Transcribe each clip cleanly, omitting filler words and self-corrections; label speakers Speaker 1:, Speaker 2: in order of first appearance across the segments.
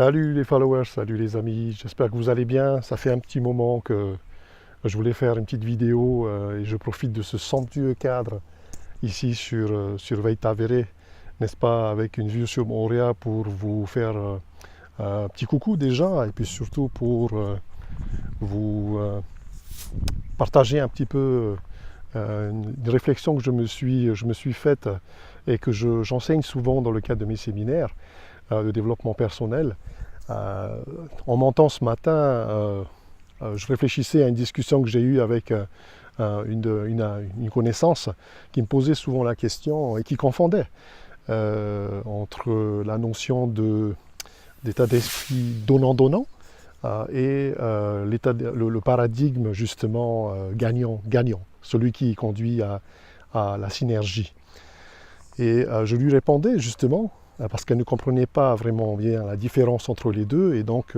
Speaker 1: Salut les followers, salut les amis, j'espère que vous allez bien. Ça fait un petit moment que je voulais faire une petite vidéo et je profite de ce somptueux cadre ici sur Veitavere, n'est-ce pas, avec une vue sur Montréal pour vous faire un petit coucou déjà et puis surtout pour vous partager un petit peu une réflexion que je me suis faite et que j'enseigne souvent dans le cadre de mes séminaires de développement personnel. En montant ce matin, je réfléchissais à une discussion que j'ai eue avec une connaissance qui me posait souvent la question et qui confondait entre la notion d'état d'esprit donnant-donnant et le paradigme justement gagnant-gagnant, celui qui conduit à la synergie. Et je lui répondais justement parce qu'elle ne comprenait pas vraiment bien la différence entre les deux, et donc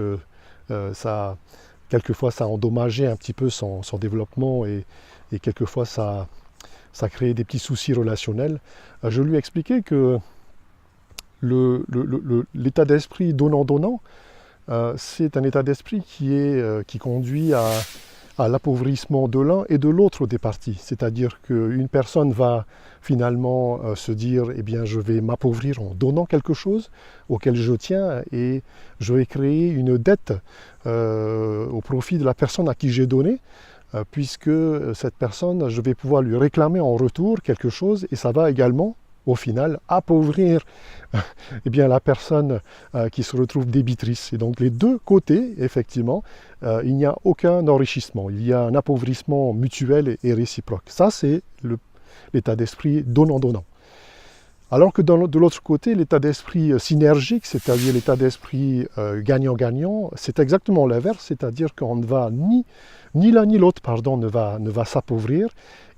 Speaker 1: quelquefois ça endommageait un petit peu son développement, et quelquefois ça créait des petits soucis relationnels. Je lui expliquais que l'état d'esprit donnant-donnant, c'est un état d'esprit qui conduit à l'appauvrissement de l'un et de l'autre des parties. C'est-à-dire qu'une personne va finalement se dire, eh bien, je vais m'appauvrir en donnant quelque chose auquel je tiens, et je vais créer une dette au profit de la personne à qui j'ai donné, puisque cette personne, je vais pouvoir lui réclamer en retour quelque chose, et ça va également au final appauvrir eh bien, la personne qui se retrouve débitrice. Et donc les deux côtés, effectivement, il n'y a aucun enrichissement, il y a un appauvrissement mutuel et réciproque. Ça, c'est l'état d'esprit donnant-donnant. Alors que de l'autre côté, l'état d'esprit synergique, c'est-à-dire l'état d'esprit gagnant-gagnant, c'est exactement l'inverse, c'est-à-dire qu'on ne va ni l'un ni l'autre, ne va s'appauvrir,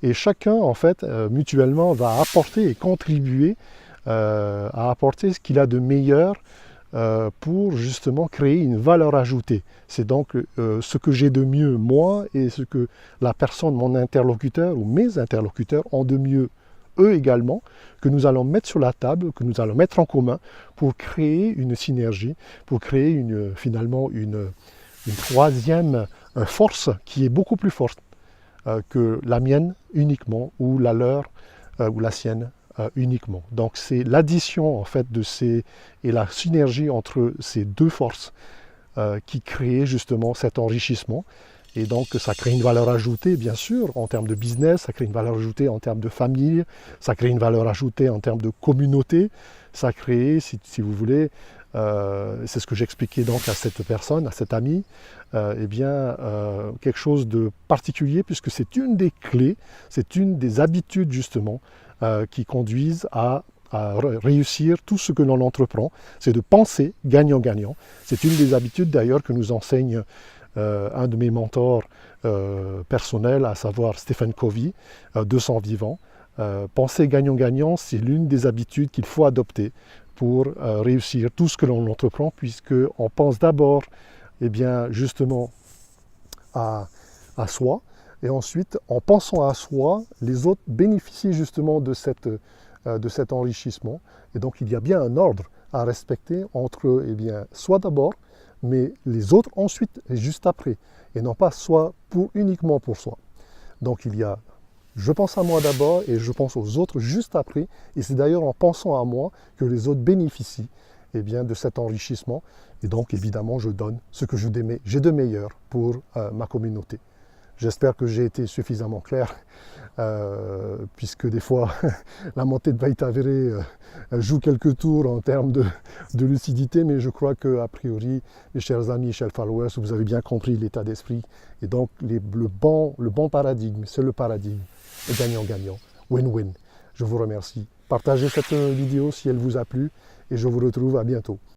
Speaker 1: et chacun, en fait, mutuellement, va apporter et contribuer à apporter ce qu'il a de meilleur pour justement créer une valeur ajoutée. C'est donc ce que j'ai de mieux moi, et ce que la personne, mon interlocuteur ou mes interlocuteurs ont de mieux eux également, que nous allons mettre sur la table, que nous allons mettre en commun pour créer une synergie, pour créer finalement une troisième force qui est beaucoup plus forte que la mienne uniquement, ou la leur ou la sienne uniquement. Donc c'est l'addition en fait et la synergie entre ces deux forces qui crée justement cet enrichissement. Et donc ça crée une valeur ajoutée, bien sûr, en termes de business, ça crée une valeur ajoutée en termes de famille, ça crée une valeur ajoutée en termes de communauté, ça crée, si vous voulez, c'est ce que j'expliquais donc à cette personne, à cet ami, quelque chose de particulier, puisque c'est une des clés, c'est une des habitudes justement qui conduisent à réussir tout ce que l'on entreprend, c'est de penser gagnant-gagnant. C'est une des habitudes d'ailleurs que nous enseigne un de mes mentors personnels, à savoir Stephen Covey, 200 vivants. Penser gagnant-gagnant, c'est l'une des habitudes qu'il faut adopter pour réussir tout ce que l'on entreprend, puisqu'on pense d'abord, eh bien, justement à soi, et ensuite, en pensant à soi, les autres bénéficient justement de cet enrichissement. Et donc il y a bien un ordre à respecter entre soi d'abord, mais les autres ensuite et juste après, et non pas uniquement pour soi. Donc il y a, je pense à moi d'abord et je pense aux autres juste après, et c'est d'ailleurs en pensant à moi que les autres bénéficient de cet enrichissement, et donc évidemment je donne ce que j'ai de meilleur pour ma communauté. J'espère que j'ai été suffisamment clair, puisque des fois la montée de Veitavere joue quelques tours en termes de lucidité, mais je crois qu'a priori, mes chers amis, chers followers, vous avez bien compris l'état d'esprit, et donc le bon paradigme, c'est le paradigme gagnant-gagnant, win-win. Je vous remercie. Partagez cette vidéo si elle vous a plu, et je vous retrouve à bientôt.